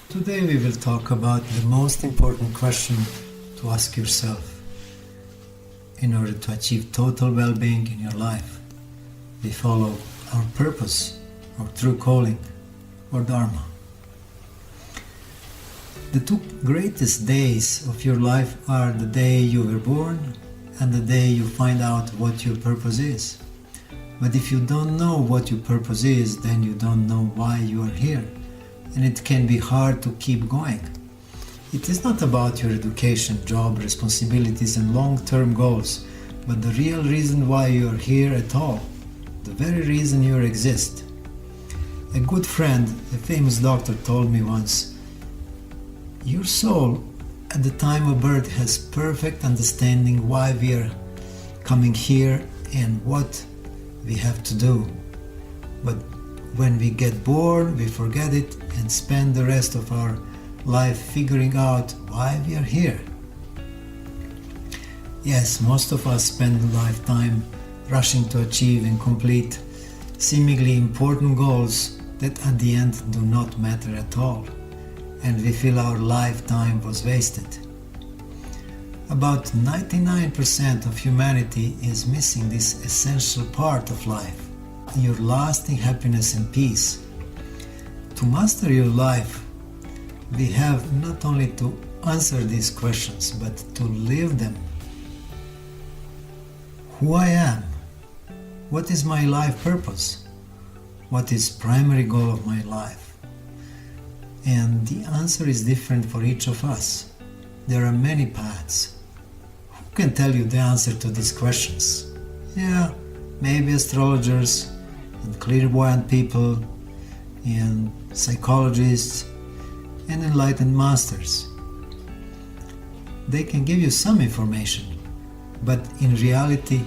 Today we will talk about the most important question to ask yourself in order to achieve total well-being in your life. We follow our purpose, our true calling, or Dharma. The two greatest days of your life are the day you were born and the day you find out what your purpose is. But if you don't know what your purpose is, then you don't know why you are here, and it can be hard to keep going. It is not about your education, job, responsibilities and long-term goals, but the real reason why you are here at all, the very reason you exist. A good friend, a famous doctor, told me once, "Your soul at the time of birth has perfect understanding why we are coming here and what we have to do. But when we get bored, we forget it and spend the rest of our life figuring out why we are here." Yes, most of us spend a lifetime rushing to achieve and complete seemingly important goals that at the end do not matter at all, and we feel our lifetime was wasted. About 99% of humanity is missing this essential part of life, your lasting happiness and peace. To master your life, we have not only to answer these questions, but to live them. Who I am? What is my life purpose? What is primary goal of my life? And the answer is different for each of us. There are many paths. Who can tell you the answer to these questions? Yeah, maybe astrologers and clairvoyant people and psychologists and enlightened masters. They can give you some information, but in reality,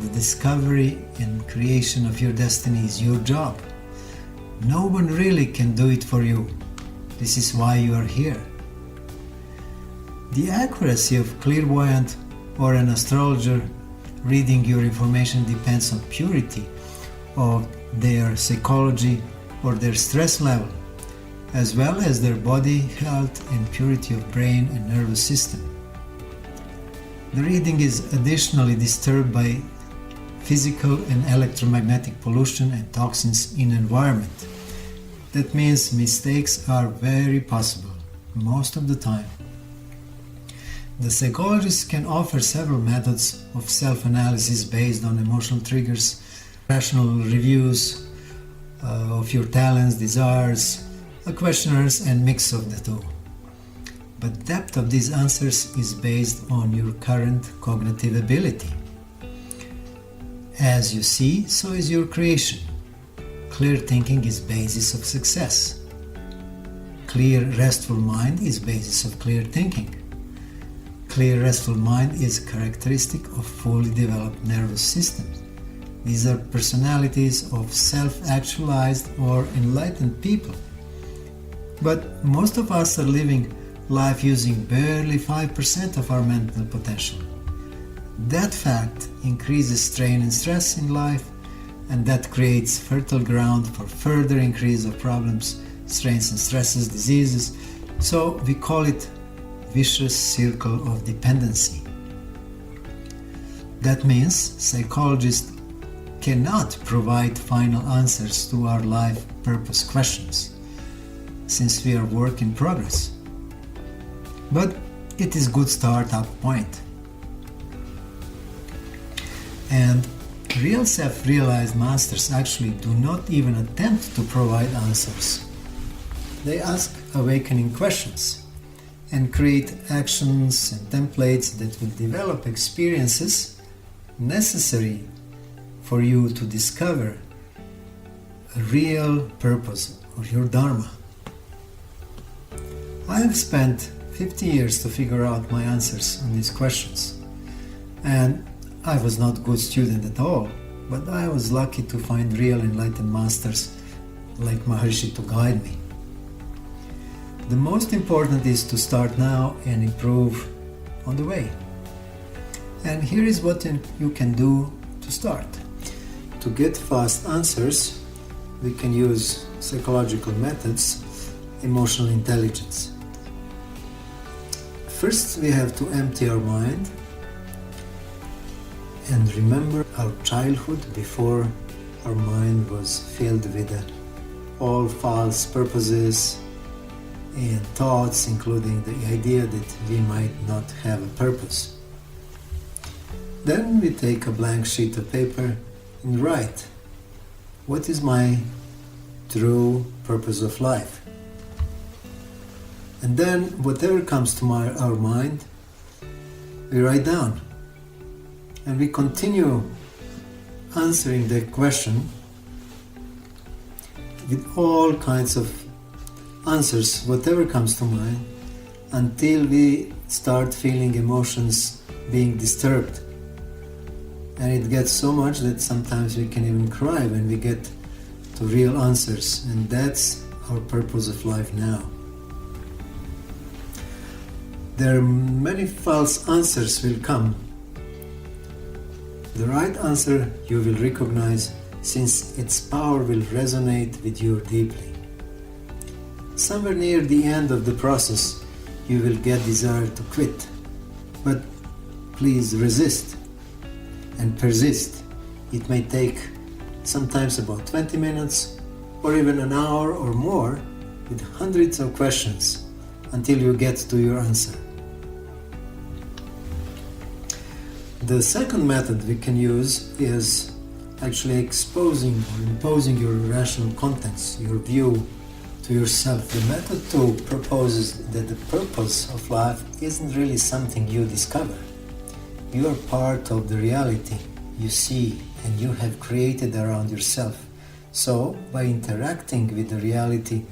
the discovery and creation of your destiny is your job. No one really can do it for you. This is why you are here. The accuracy of clairvoyant or an astrologer reading your information depends on purity of their psychology or their stress level, as well as their body health and purity of brain and nervous system. The reading is additionally disturbed by physical and electromagnetic pollution and toxins in environment. That means mistakes are very possible, most of the time. The psychologists can offer several methods of self-analysis based on emotional triggers, rational reviews of your talents, desires, questionnaires, and mix of the two. But depth of these answers is based on your current cognitive ability. As you see, so is your creation. Clear thinking is basis of success. Clear, restful mind is basis of clear thinking. Clear, restful mind is characteristic of fully developed nervous systems. These are personalities of self-actualized or enlightened people. But most of us are living life using barely 5% of our mental potential. That fact increases strain and stress in life, and that creates fertile ground for further increase of problems, strains and stresses, diseases. So we call it vicious circle of dependency. That means psychologists cannot provide final answers to our life purpose questions, since we are work in progress. But it is good start-up point. And real self-realized masters actually do not even attempt to provide answers. They ask awakening questions and create actions and templates that will develop experiences necessary for you to discover a real purpose of your Dharma. I have spent 50 years to figure out my answers on these questions, and I was not a good student at all, but I was lucky to find real enlightened masters like Maharishi to guide me. The most important is to start now and improve on the way. And here is what you can do to start. To get fast answers, we can use psychological methods emotional intelligence. First, we have to empty our mind and remember our childhood before our mind was filled with all false purposes and thoughts, including the idea that we might not have a purpose. Then we take a blank sheet of paper and write, what is my true purpose of life? And then whatever comes to our mind, we write down. And we continue answering the question with all kinds of answers, whatever comes to mind, until we start feeling emotions being disturbed. And it gets so much that sometimes we can even cry when we get to real answers. And that's our purpose of life now. There are many false answers will come. The right answer you will recognize, since its power will resonate with you deeply. Somewhere near the end of the process, you will get desire to quit. But please resist and persist. It may take sometimes about 20 minutes or even an hour or more with hundreds of questions until you get to your answer. The second method we can use is actually exposing or imposing your rational contents, your view to yourself. The method 2 proposes that the purpose of life isn't really something you discover. You are part of the reality you see and you have created around yourself. So, by interacting with the reality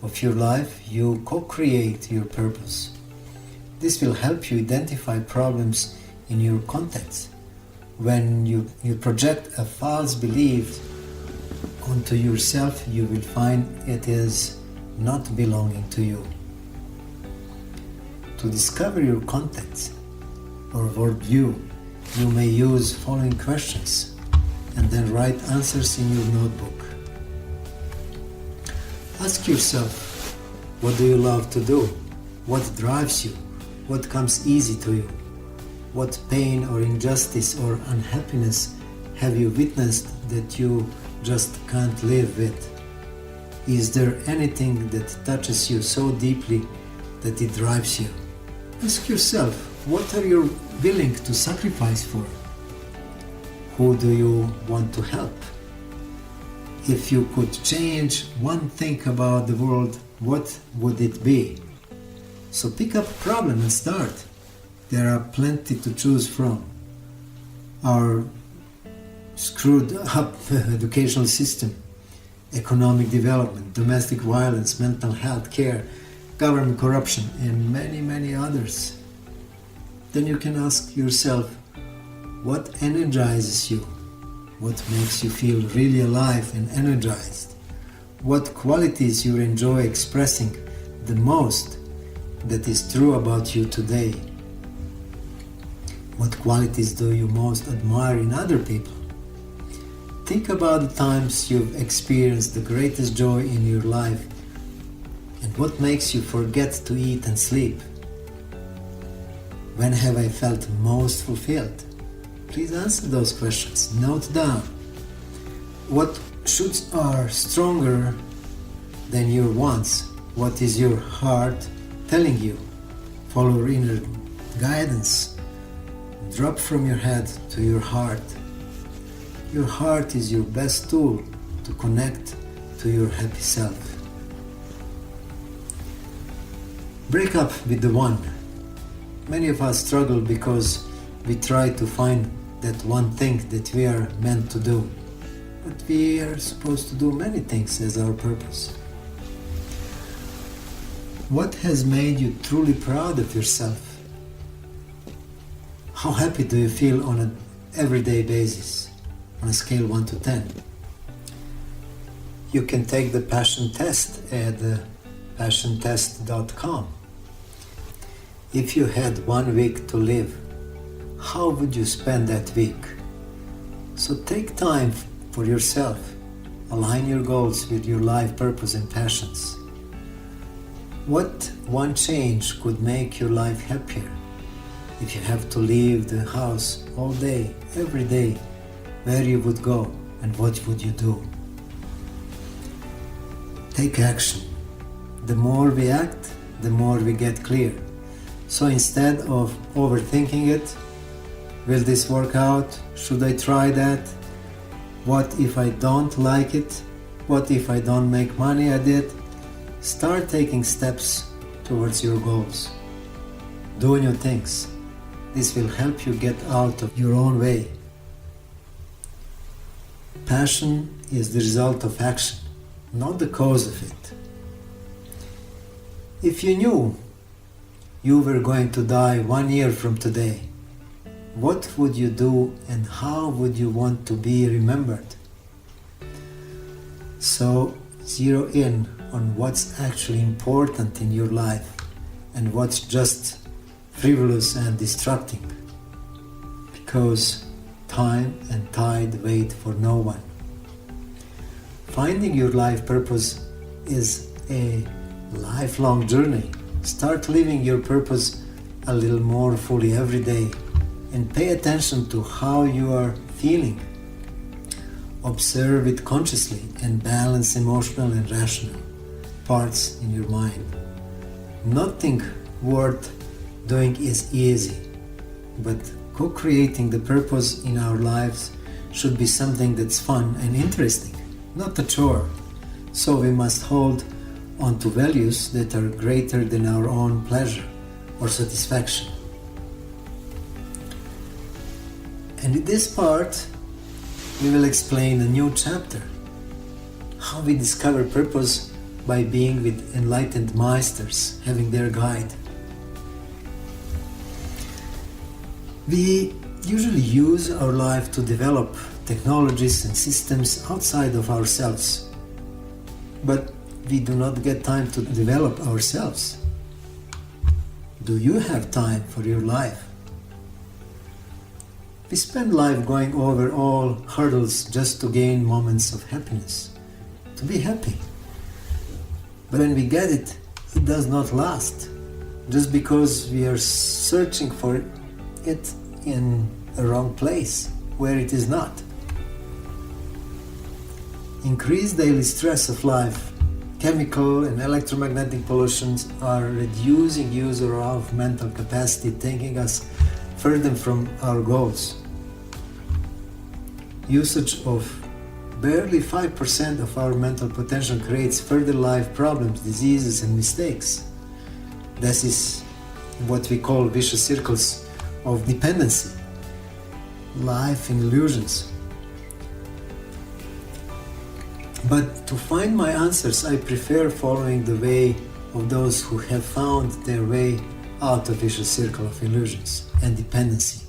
of your life, you co-create your purpose. This will help you identify problems in your context. When you project a false belief onto yourself, you will find it is not belonging to you. To discover your context or worldview, you may use following questions and then write answers in your notebook. Ask yourself, what do you love to do? What drives you? What comes easy to you? What pain or injustice or unhappiness have you witnessed that you just can't live with? Is there anything that touches you so deeply that it drives you? Ask yourself, what are you willing to sacrifice for? Who do you want to help? If you could change one thing about the world, what would it be? So pick up a problem and start. There are plenty to choose from. Our screwed up educational system, economic development, domestic violence, mental health care, government corruption, and many, many others. Then you can ask yourself, what energizes you? What makes you feel really alive and energized? What qualities you enjoy expressing the most that is true about you today? What qualities do you most admire in other people? Think about the times you've experienced the greatest joy in your life and what makes you forget to eat and sleep. When have I felt most fulfilled? Please answer those questions. Note down. What shoots are stronger than your wants? What is your heart telling you? Follow your inner guidance. Drop from your head to your heart. Your heart is your best tool to connect to your happy self. Break up with the one. Many of us struggle because we try to find that one thing that we are meant to do. But we are supposed to do many things as our purpose. What has made you truly proud of yourself? How happy do you feel on an everyday basis, on a scale 1 to 10? You can take the passion test at passiontest.com. If you had 1 week to live, how would you spend that week? So take time for yourself. Align your goals with your life purpose and passions. What one change could make your life happier? If you have to leave the house all day, every day, where you would go and what would you do? Take action. The more we act, the more we get clear. So instead of overthinking it, will this work out? Should I try that? What if I don't like it? What if I don't make money at it? Start taking steps towards your goals. Do new things. This will help you get out of your own way. Passion is the result of action, not the cause of it. If you knew you were going to die 1 year from today, what would you do and how would you want to be remembered? So zero in on what's actually important in your life and what's just frivolous and distracting, because time and tide wait for no one. Finding your life purpose is a lifelong journey. Start living your purpose a little more fully every day and pay attention to how you are feeling. Observe it consciously and balance emotional and rational parts in your mind. Nothing worth doing is easy, but co-creating the purpose in our lives should be something that's fun and interesting, not a chore. So we must hold on to values that are greater than our own pleasure or satisfaction. And in this part, we will explain a new chapter, how we discover purpose by being with enlightened masters, having their guide. We usually use our life to develop technologies and systems outside of ourselves, but we do not get time to develop ourselves. Do you have time for your life? We spend life going over all hurdles just to gain moments of happiness, to be happy. But when we get it, it does not last, just because we are searching for it in a wrong place, where it is not. Increased daily stress of life, chemical and electromagnetic pollutions are reducing use of our mental capacity, taking us further from our goals. Usage of barely 5% of our mental potential creates further life problems, diseases and mistakes. This is what we call vicious circles of dependency, life in illusions. But to find my answers, I prefer following the way of those who have found their way out of vicious circle of illusions and dependency,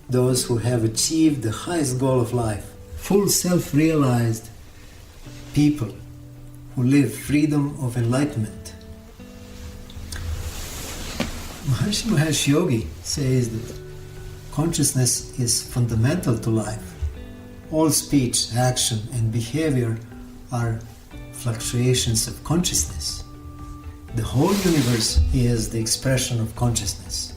those who have achieved the highest goal of life, full self-realized people who live freedom of enlightenment. Maharishi Mahesh Yogi says that consciousness is fundamental to life. All speech, action and behavior are fluctuations of consciousness. The whole universe is the expression of consciousness.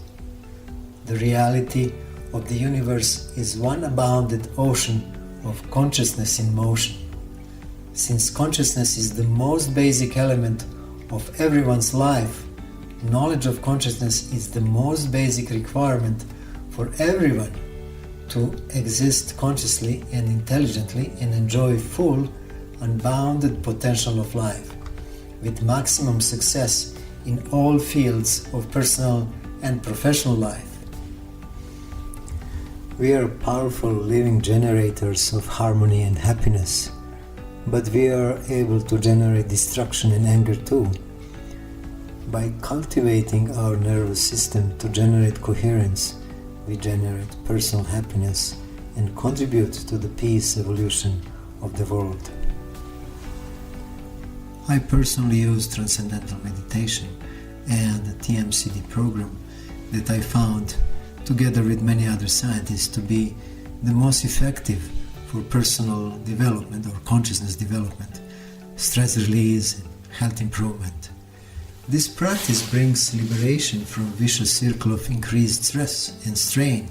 The reality of the universe is one unbounded ocean of consciousness in motion. Since consciousness is the most basic element of everyone's life, knowledge of consciousness is the most basic requirement for everyone to exist consciously and intelligently and enjoy full, unbounded potential of life, with maximum success in all fields of personal and professional life. We are powerful living generators of harmony and happiness, but we are able to generate destruction and anger too. By cultivating our nervous system to generate coherence, we generate personal happiness and contribute to the peace evolution of the world. I personally use transcendental meditation and the TMCD program that I found, together with many other scientists, to be the most effective for personal development or consciousness development, stress release, health improvement. This practice brings liberation from vicious circle of increased stress and strain.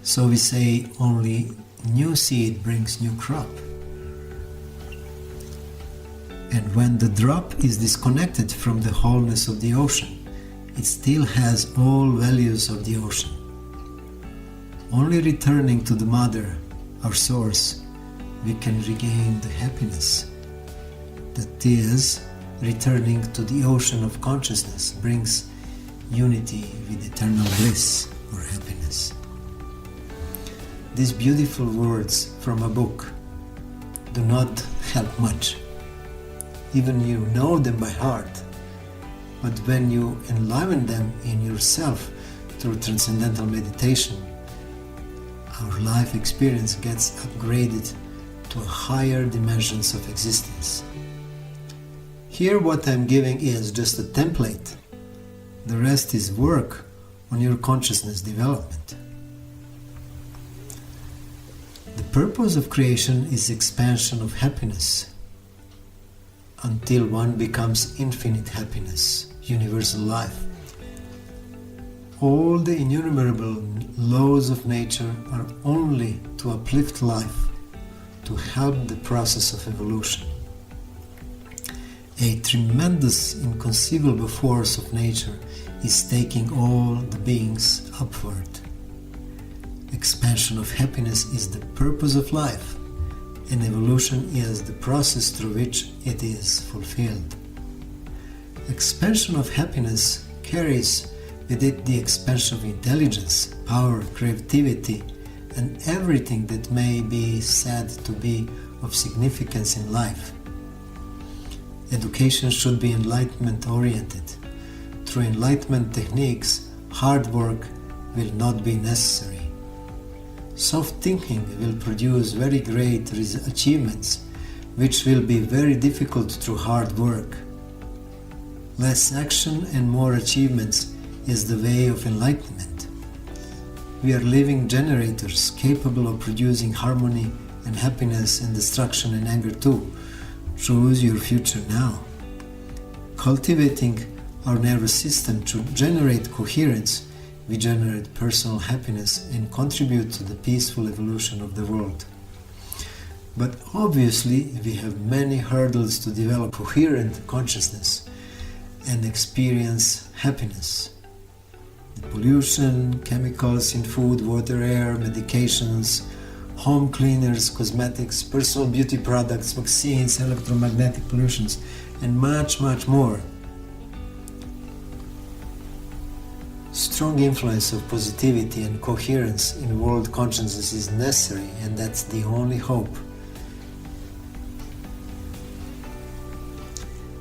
So we say only new seed brings new crop. And when the drop is disconnected from the wholeness of the ocean, it still has all values of the ocean. Only returning to the mother, our source, we can regain the happiness. That is, returning to the ocean of consciousness brings unity with eternal bliss or happiness. These beautiful words from a book do not help much. Even you know them by heart, but when you enliven them in yourself through transcendental meditation, our life experience gets upgraded to higher dimensions of existence. Here what I'm giving is just a template. The rest is work on your consciousness development. The purpose of creation is expansion of happiness until one becomes infinite happiness, universal life. All the innumerable laws of nature are only to uplift life, to help the process of evolution. A tremendous, inconceivable force of nature is taking all the beings upward. Expansion of happiness is the purpose of life, and evolution is the process through which it is fulfilled. Expansion of happiness carries with it the expansion of intelligence, power, creativity, and everything that may be said to be of significance in life. Education should be enlightenment-oriented. Through enlightenment techniques, hard work will not be necessary. Soft thinking will produce very great achievements, which will be very difficult through hard work. Less action and more achievements is the way of enlightenment. We are living generators capable of producing harmony and happiness and destruction and anger too. Choose your future now. Cultivating our nervous system to generate coherence, we generate personal happiness and contribute to the peaceful evolution of the world. But obviously, we have many hurdles to develop coherent consciousness and experience happiness. The pollution, chemicals in food, water, air, medications, home cleaners, cosmetics, personal beauty products, vaccines, electromagnetic pollutions, and much, much more. Strong influence of positivity and coherence in world consciousness is necessary, and that's the only hope.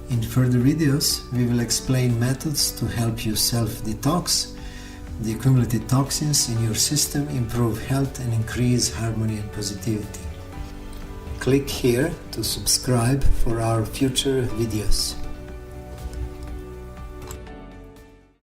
In further videos, we will explain methods to help you self-detox the accumulated toxins in your system, improve health, and increase harmony and positivity. Click here to subscribe for our future videos.